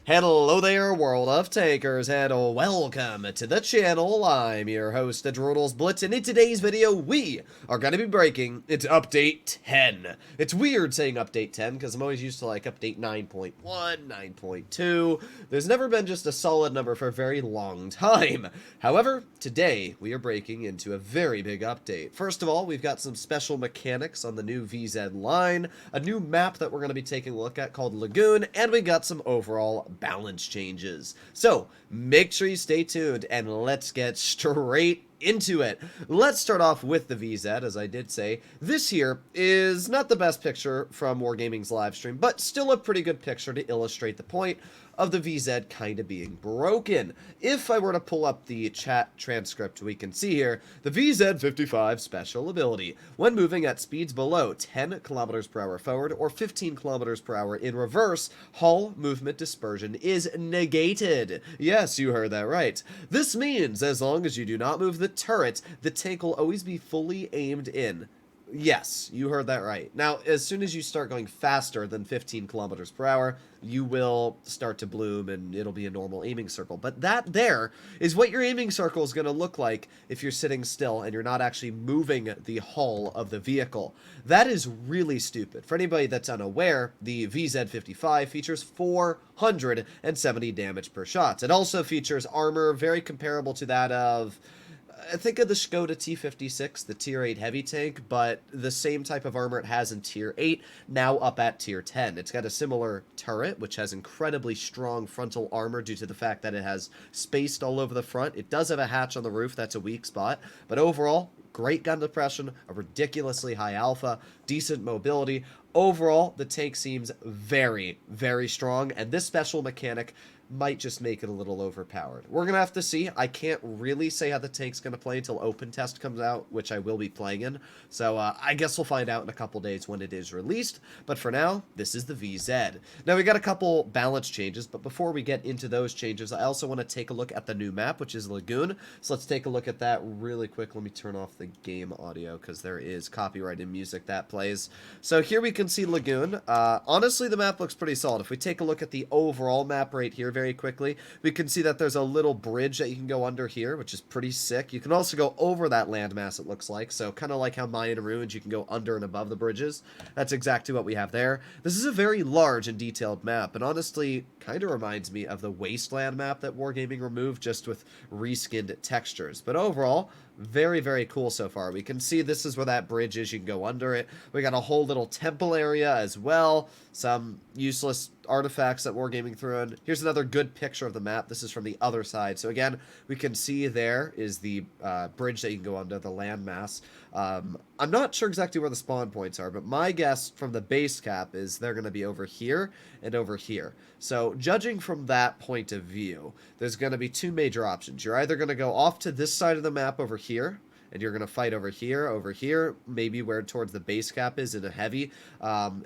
Hello there, World of Tankers, and welcome to the channel. I'm your host, the World of Blitz, and in today's video, we are going to be breaking into Update 10. It's weird saying Update 10, because I'm always used to, like, Update 9.1, 9.2. There's never been just a solid number for a very long time. However, today, we are breaking into a very big update. First of all, we've got some special mechanics on the new VZ line, a new map that we're going to be taking a look at called Lagoon, and we got some overall balance changes. So make sure you stay tuned and let's get straight into it. Let's start off with the VZ. As I did say, this here is not the best picture from Wargaming's live stream, but still a pretty good picture to illustrate the point of the VZ kind of being broken. If I were to pull up the chat transcript, we can see here the VZ-55 special ability. When moving at speeds below 10 kilometers per hour forward or 15 kilometers per hour in reverse, hull movement dispersion is negated. Yes, you heard that right. This means as long as you do not move the turret, the tank will always be fully aimed in. Yes, you heard that right. Now, as soon as you start going faster than 15 kilometers per hour, you will start to bloom and it'll be a normal aiming circle. But that there is what your aiming circle is going to look like if you're sitting still and you're not actually moving the hull of the vehicle. That is really stupid. For anybody that's unaware, the VZ-55 features 470 damage per shot. It also features armor very comparable to that of... think of the Skoda T56, the Tier 8 heavy tank, but the same type of armor it has in Tier 8, now up at Tier 10. It's got a similar turret, which has incredibly strong frontal armor due to the fact that it has spaced all over the front. It does have a hatch on the roof, that's a weak spot, but overall, great gun depression, a ridiculously high alpha, decent mobility. Overall, the tank seems very, very strong, and this special mechanic might just make it a little overpowered. We're going to have to see. I can't really say how the tank's going to play until Open Test comes out, which I will be playing in. So I guess we'll find out in a couple days when it is released. But for now, this is the VZ. Now, we got a couple balance changes, but before we get into those changes, I also want to take a look at the new map, which is Lagoon. So let's take a look at that really quick. Let me turn off the game audio because there is copyrighted music that plays. So here we can see Lagoon. Honestly, the map looks pretty solid. If we take a look at the overall map right here very quickly, we can see that there's a little bridge that you can go under here, which is pretty sick. You can also go over that landmass, it looks like, so kind of like how Mayan Ruins, you can go under and above the bridges. That's exactly what we have there. This is a very large and detailed map, and honestly, kind of reminds me of the Wasteland map that Wargaming removed, just with reskinned textures. But overall, very, very cool so far. We can see this is where that bridge is. You can go under it. We got a whole little temple area as well. Some useless artifacts that Wargaming threw in. Here's another good picture of the map. This is from the other side. So again, we can see there is the bridge that you can go under, the landmass. I'm not sure exactly where the spawn points are, but my guess from the base cap is they're going to be over here and over here. So judging from that point of view, there's going to be two major options. You're either going to go off to this side of the map over here, and you're going to fight over here, maybe where towards the base cap is in a heavy.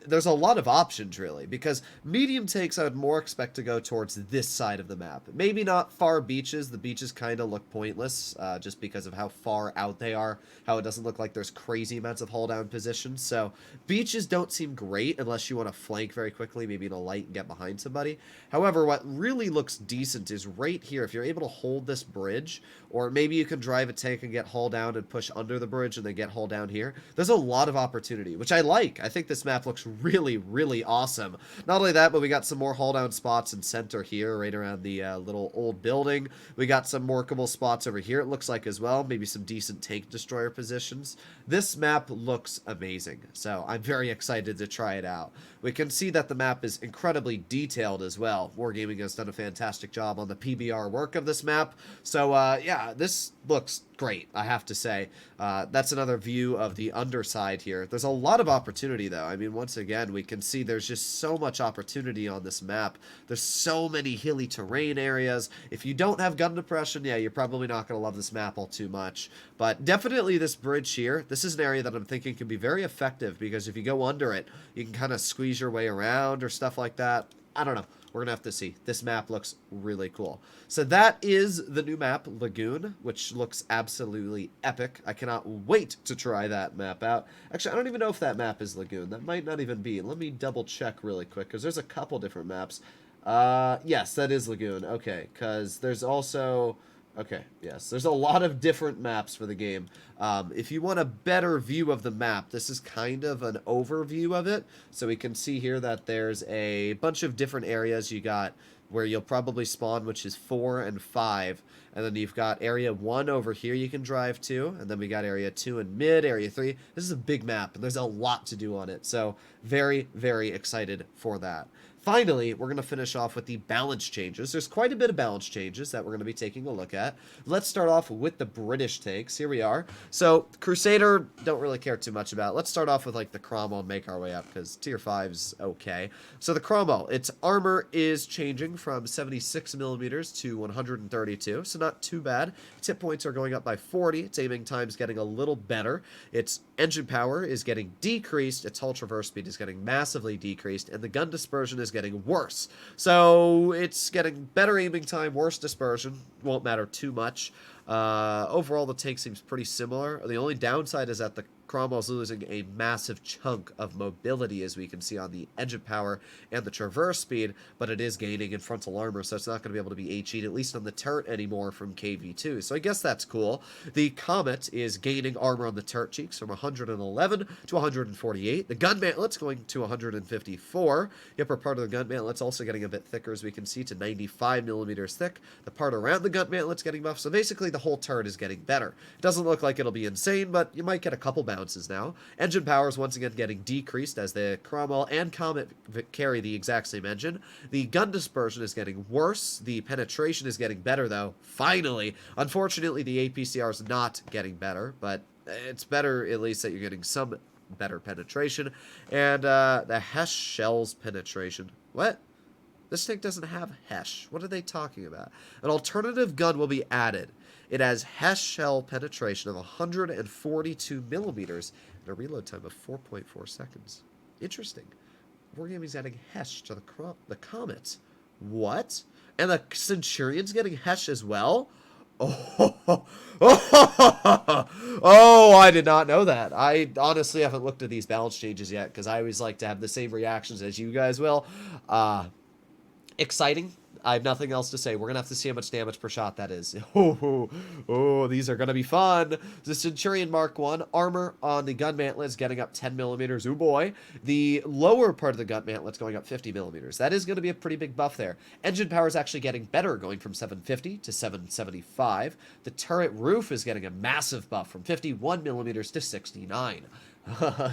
There's a lot of options, really, because medium tanks I would more expect to go towards this side of the map. Maybe not far beaches. The beaches kind of look pointless just because of how far out they are, how it doesn't look like there's crazy amounts of hull down positions. So beaches don't seem great unless you want to flank very quickly, maybe in a light and get behind somebody. However, what really looks decent is right here. If you're able to hold this bridge, or maybe you can drive a tank and get hull down and push under the bridge and then get hull down here. There's a lot of opportunity, which I like. I think this map looks really, really awesome. Not only that, but we got some more hull down spots in center here, right around the little old building. We got some workable spots over here, it looks like, as well. Maybe some decent tank destroyer positions. This map looks amazing, so I'm very excited to try it out. We can see that the map is incredibly detailed as well. Wargaming has done a fantastic job on the PBR work of this map. So, yeah, this looks great, I have to say. That's another view of the underside here. There's a lot of opportunity, though. I mean, once again, we can see there's just so much opportunity on this map. There's so many hilly terrain areas. If you don't have gun depression, yeah, you're probably not going to love this map all too much. But definitely this bridge here, this is an area that I'm thinking can be very effective, because if you go under it, you can kind of squeeze your way around or stuff like that. I don't know. We're going to have to see. This map looks really cool. So that is the new map, Lagoon, which looks absolutely epic. I cannot wait to try that map out. Actually, I don't even know if that map is Lagoon. That might not even be. Let me double check really quick, because there's a couple different maps. Yes, that is Lagoon. Okay, because there's also... Okay, yes, there's a lot of different maps for the game. If you want a better view of the map, this is kind of an overview of it. So we can see here that there's a bunch of different areas you got where you'll probably spawn, which is 4 and 5. And then you've got area 1 over here you can drive to. And then we got area 2 in mid, area 3. This is a big map, and there's a lot to do on it. So very, very excited for that. Finally, we're going to finish off with the balance changes. There's quite a bit of balance changes that we're going to be taking a look at. Let's start off with the British tanks. Here we are. So, Crusader, don't really care too much about. Let's start off with, like, the Cromwell and make our way up, because Tier 5's okay. So, the Cromwell, its armor is changing from 76 millimeters to 132, so not too bad. Its hit points are going up by 40. Its aiming time's getting a little better. Its engine power is getting decreased. Its hull traverse speed is getting massively decreased, and the gun dispersion is getting worse. So it's getting better aiming time, worse dispersion. Won't matter too much. Overall, the tank seems pretty similar. The only downside is that the Cromwell's losing a massive chunk of mobility, as we can see on the engine power and the traverse speed, but it is gaining in frontal armor, so it's not going to be able to be HE'd, at least on the turret anymore, from KV2. So I guess that's cool. The Comet is gaining armor on the turret cheeks from 111 to 148. The gun mantlet's going to 154. The upper part of the gun mantlet's also getting a bit thicker, as we can see, to 95 millimeters thick. The part around the gun mantlet's getting buffed, so basically the whole turret is getting better. It doesn't look like it'll be insane, but you might get a couple bounces now. Engine power is once again getting decreased, as the Cromwell and Comet carry the exact same engine. The gun dispersion is getting worse. The penetration is getting better, though. Finally. Unfortunately, the APCR is not getting better, but it's better at least that you're getting some better penetration. And the Hesh shells penetration. What? This tank doesn't have Hesh. What are they talking about? An alternative gun will be added. It has Hesh shell penetration of 142 millimeters and a reload time of 4.4 seconds. Interesting. Wargaming's adding Hesh to the Comet. What? And the Centurion's getting Hesh as well? Oh, I did not know that. I honestly haven't looked at these balance changes yet, because I always like to have the same reactions as you guys will. Exciting. I have nothing else to say. We're going to have to see how much damage per shot that is. Oh, these are going to be fun. The Centurion Mark 1 armor on the gun mantlet is getting up 10 millimeters. Oh boy. The lower part of the gun mantlet's going up 50 millimeters. That is going to be a pretty big buff there. Engine power is actually getting better, going from 750 to 775. The turret roof is getting a massive buff from 51 millimeters to 69.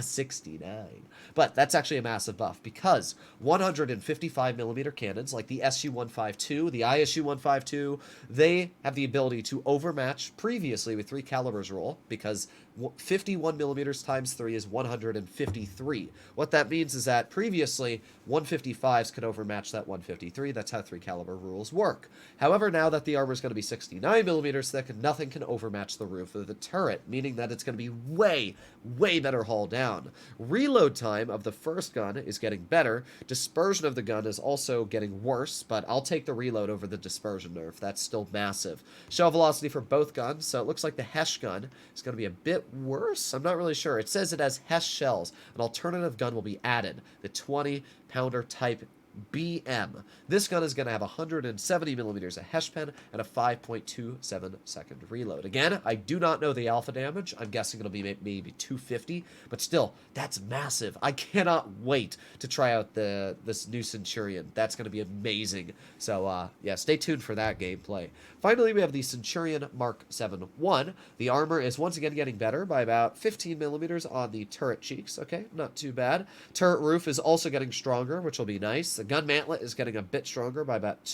69. But that's actually a massive buff, because 155 millimeter cannons like the SU-152, the ISU-152, they have the ability to overmatch previously with 3 calibers roll, because 51 millimeters times 3 is 153. What that means is that previously 155s could overmatch that 153. That's how 3 caliber rules work. However, now that the armor is going to be 69 millimeters thick, nothing can overmatch the roof of the turret, meaning that it's going to be way, way better haul down. Reload time of the first gun is getting better. Dispersion of the gun is also getting worse, but I'll take the reload over the dispersion nerf. That's still massive. Shell velocity for both guns, so it looks like the Hesh gun is going to be a bit worse. I'm not really sure. It says it has Hesh shells. An alternative gun will be added. The 20-pounder type BM. This gun is going to have 170 millimeters of Hesh pen and a 5.27 second reload. Again, I do not know the alpha damage. I'm guessing it'll be maybe 250, but still, that's massive. I cannot wait to try out this new Centurion. That's going to be amazing. So, yeah, stay tuned for that gameplay. Finally, we have the Centurion Mark 7-1. The armor is once again getting better by about 15 millimeters on the turret cheeks. Okay, not too bad. Turret roof is also getting stronger, which will be nice. The gun mantlet is getting a bit stronger by about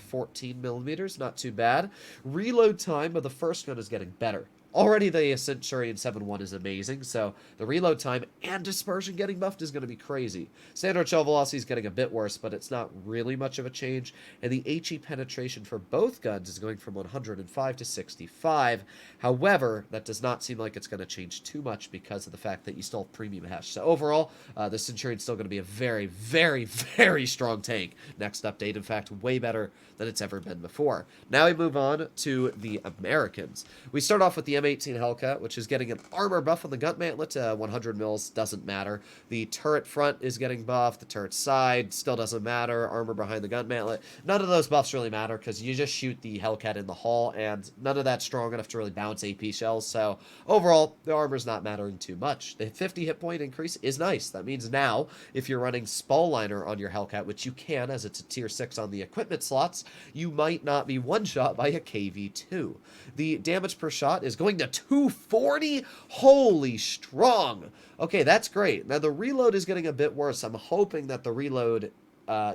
14 millimeters. Not too bad. Reload time of the first gun is getting better. Already the Centurion 7-1 is amazing, so the reload time and dispersion getting buffed is going to be crazy. Standard shell velocity is getting a bit worse, but it's not really much of a change, and the HE penetration for both guns is going from 105 to 65. However, that does not seem like it's going to change too much because of the fact that you still have premium Hesh. So overall, the Centurion is still going to be a very, very, very strong tank next update. In fact, way better than it's ever been before. Now we move on to the Americans. We start off with the M18 Hellcat, which is getting an armor buff on the gun mantlet to 100 mils, doesn't matter. The turret front is getting buffed, the turret side still doesn't matter, armor behind the gun mantlet. None of those buffs really matter because you just shoot the Hellcat in the hull, and none of that's strong enough to really bounce AP shells, so overall, the armor's not mattering too much. The 50 hit point increase is nice. That means now, if you're running Spalliner on your Hellcat, which you can as it's a tier 6 on the equipment slots, you might not be one-shot by a KV-2. The damage per shot is going to 240? Holy strong! Okay, that's great. Now, the reload is getting a bit worse. I'm hoping that the reload,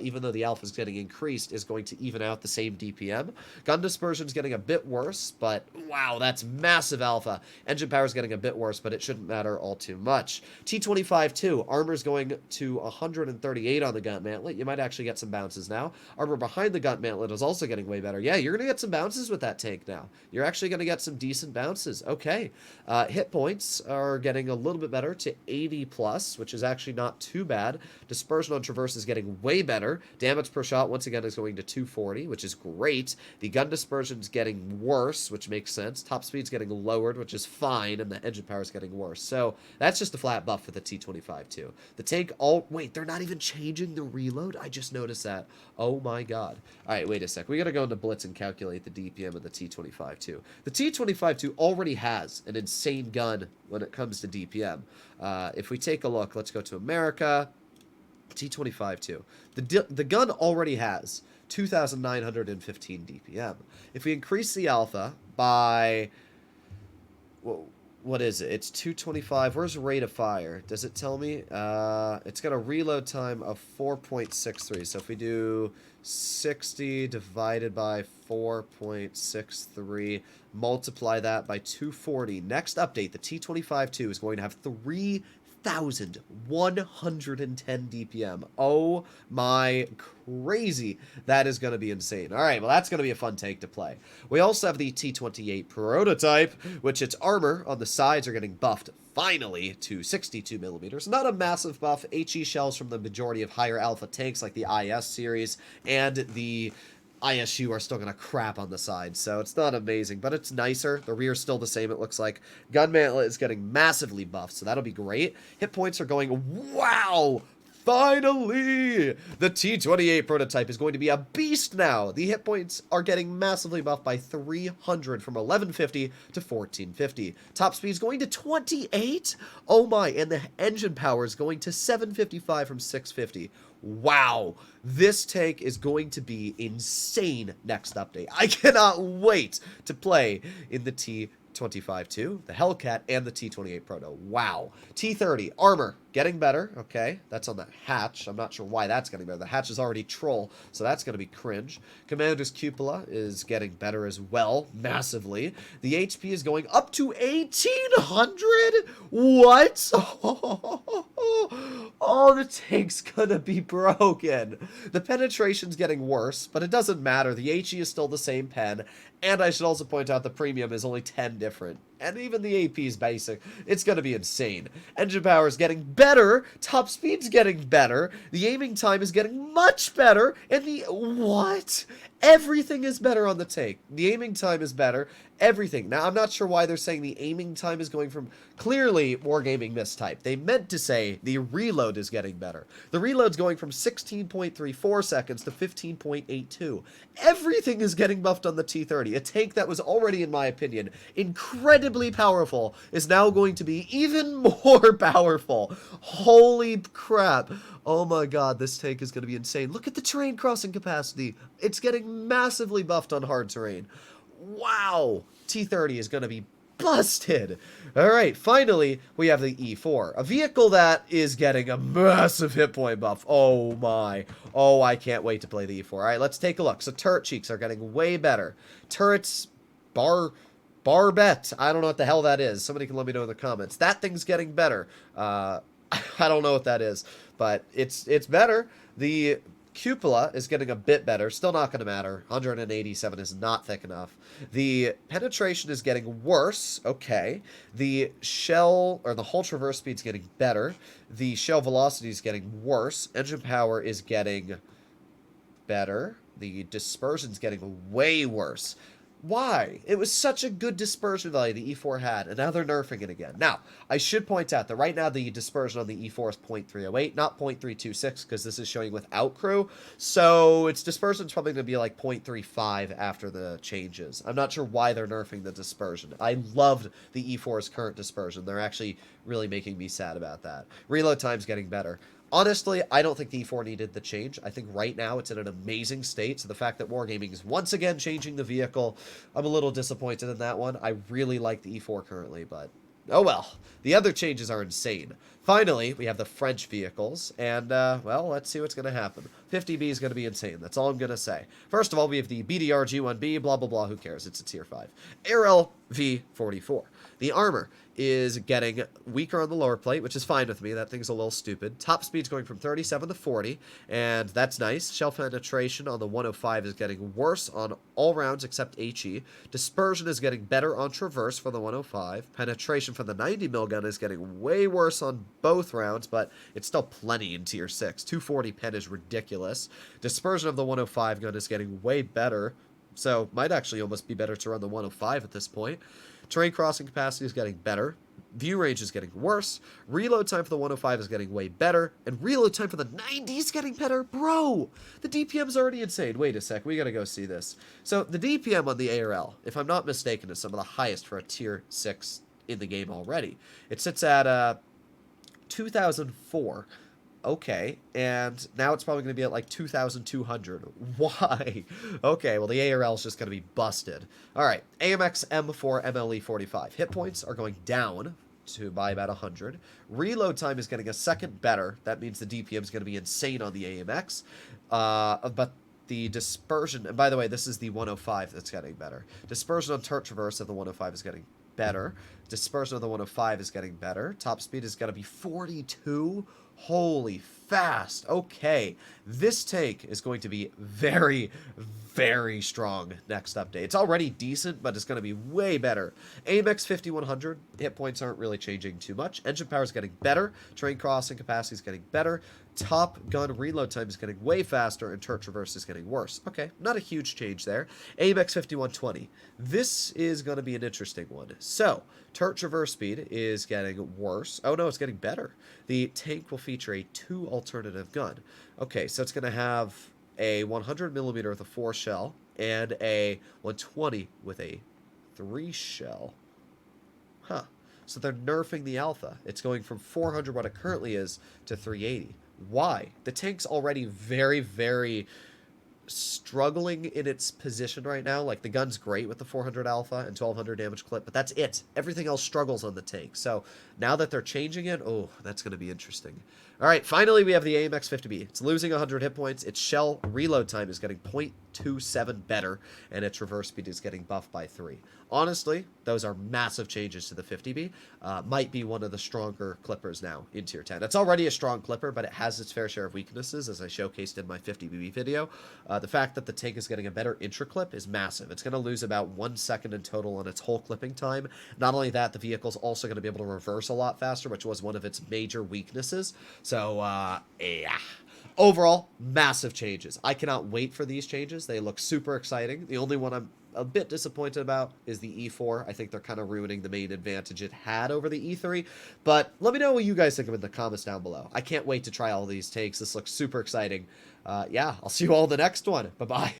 even though the alpha is getting increased, is going to even out the same DPM. Gun dispersion is getting a bit worse, but wow, that's massive alpha. Engine power is getting a bit worse, but it shouldn't matter all too much. T25-2, armor is going to 138 on the gun mantlet. You might actually get some bounces now. Armor behind the gun mantlet is also getting way better. Yeah, you're going to get some bounces with that tank now. You're actually going to get some decent bounces. Okay. Hit points are getting a little bit better to 80 plus, which is actually not too bad. Dispersion on traverse is getting way better. Damage per shot, once again, is going to 240, which is great. The gun dispersion is getting worse, which makes sense. Top speed's getting lowered, which is fine, and the engine power is getting worse. So that's just a flat buff for the T25-2. The tank, wait, they're not even changing the reload? I just noticed that. Oh my god. All right, wait a sec. We got to go into Blitz and calculate the DPM of the T25-2. The T25-2 already has an insane gun when it comes to DPM. If we take a look, let's go to America. T25-2. The gun already has 2,915 DPM. If we increase the alpha by, well, what is it? It's 225. Where's rate of fire? Does it tell me? It's got a reload time of 4.63. So if we do 60 divided by 4.63, multiply that by 240. Next update, the T25-2 is going to have 3,110 DPM. Oh my crazy. That is going to be insane. All right, well, that's going to be a fun tank to play. We also have the T28 prototype, which its armor on the sides are getting buffed finally to 62 millimeters. Not a massive buff. HE shells from the majority of higher alpha tanks like the IS series and the ISU are still going to crap on the side, so it's not amazing, but it's nicer. The rear's still the same, it looks like. Gun mantlet is getting massively buffed, so that'll be great. Hit points are going, wow! Finally! The T28 prototype is going to be a beast now. The hit points are getting massively buffed by 300 from 1150 to 1450. Top speed is going to 28? Oh my, and the engine power is going to 755 from 650. Wow, this tank is going to be insane next update. I cannot wait to play in the T25-2, the Hellcat, and the T28 Proto. Wow. T30, armor, getting better. Okay, that's on the hatch. I'm not sure why that's getting better. The hatch is already troll, so that's going to be cringe. Commander's cupola is getting better as well, massively. The HP is going up to 1,800? What? Oh, the tank's gonna be broken. The penetration's getting worse, but it doesn't matter. The HE is still the same pen, and I should also point out the premium is only 10 different. And even the AP is basic. It's going to be insane. Engine power is getting better. Top speed's getting better. The aiming time is getting much better. And the... what? Everything is better on the tank. The aiming time is better. Everything. Now, I'm not sure why they're saying the aiming time is going from... clearly, Wargaming mistype. They meant to say the reload is getting better. The reload's going from 16.34 seconds to 15.82. Everything is getting buffed on the T30. A tank that was already, in my opinion, incredibly powerful is now going to be even more powerful. Holy crap. Oh my god, this tank is going to be insane. Look at the terrain crossing capacity. It's getting massively buffed on hard terrain. Wow. T30 is going to be busted. Alright, finally, we have the E4. A vehicle that is getting a massive hit point buff. Oh my. Oh, I can't wait to play the E4. Alright, let's take a look. So turret cheeks are getting way better. Turrets, barbette. I don't know what the hell that is. Somebody can let me know in the comments. That thing's getting better. I don't know what that is, but it's better. The cupola is getting a bit better. Still not going to matter. 187 is not thick enough. The penetration is getting worse. Okay. The shell, or the hull traverse speed is getting better. The shell velocity is getting worse. Engine power is getting better. The dispersion is getting way worse. Why? It was such a good dispersion value the E4 had, and now they're nerfing it again. Now, I should point out that right now the dispersion on the E4 is 0.308, not 0.326, because this is showing without crew. So its dispersion is probably going to be like 0.35 after the changes. I'm not sure why they're nerfing the dispersion. I loved the E4's current dispersion. They're actually really making me sad about that. Reload time's getting better. Honestly, I don't think the E4 needed the change. I think right now it's in an amazing state, so the fact that Wargaming is once again changing the vehicle, I'm a little disappointed in that one. I really like the E4 currently, but oh well. The other changes are insane. Finally, we have the French vehicles, and, well, let's see what's going to happen. 50B is going to be insane. That's all I'm going to say. First of all, we have the BDR G1B, blah, blah, blah. Who cares? It's a tier 5. Arel V44. The armor is getting weaker on the lower plate, which is fine with me. That thing's a little stupid. Top speed's going from 37 to 40, and that's nice. Shell penetration on the 105 is getting worse on all rounds except HE. Dispersion is getting better on traverse for the 105. Penetration for the 90 mil gun is getting way worse on both rounds, but it's still plenty in tier 6. 240 pen is ridiculous. Dispersion of the 105 gun is getting way better, so might actually almost be better to run the 105 at this point. Terrain crossing capacity is getting better. View range is getting worse. Reload time for the 105 is getting way better. And reload time for the 90 is getting better. Bro, the DPM is already insane. Wait a sec. We got to go see this. So the DPM on the ARL, if I'm not mistaken, is some of the highest for a tier 6 in the game already. It sits at 2004. Okay, and now it's probably going to be at like 2,200. Why? Okay, well, the ARL is just going to be busted. All right, AMX M4 MLE 45. Hit points are going down by about 100. Reload time is getting a second better. That means the DPM is going to be insane on the AMX. But the dispersion, and by the way, this is the 105 that's getting better. Dispersion on turret traverse of the 105 is getting better. Dispersion of the 105 is getting better. Top speed is going to be 42. Holy fast. Okay. This tank is going to be very, very strong next update. It's already decent, but it's going to be way better. AMX 5100, hit points aren't really changing too much. Engine power is getting better. Terrain crossing capacity is getting better. Top gun reload time is getting way faster, and turret traverse is getting worse. Okay, not a huge change there. AMX 5120. This is going to be an interesting one. So, turret traverse speed is getting worse. Oh no, it's getting better. The tank will feature a 2 alternative gun. Okay, so it's going to have a 100mm with a 4 shell and a 120 with a 3 shell. Huh. So they're nerfing the alpha. It's going from 400, what it currently is, to 380. Why? The tank's already very, very struggling in its position right now. Like, the gun's great with the 400 alpha and 1200 damage clip, but that's it. Everything else struggles on the tank. So now that they're changing it, oh, that's going to be interesting. All right, finally we have the AMX 50B. It's losing 100 hit points. Its shell reload time is getting 0.27 better, and its reverse speed is getting buffed by 3. Honestly, those are massive changes to the 50B. Might be one of the stronger clippers now in tier 10. It's already a strong clipper, but it has its fair share of weaknesses, as I showcased in my 50BB video. The fact that the tank is getting a better intra-clip is massive. It's going to lose about 1 second in total on its whole clipping time. Not only that, the vehicle's also going to be able to reverse a lot faster, which was one of its major weaknesses. So, yeah. Overall, massive changes. I cannot wait for these changes. They look super exciting. The only one I'm a bit disappointed about is the E4. I think they're kind of ruining the main advantage it had over the E3. But let me know what you guys think of it in the comments down below. I can't wait to try all these takes. This looks super exciting. Yeah, I'll see you all in the next one. Bye-bye.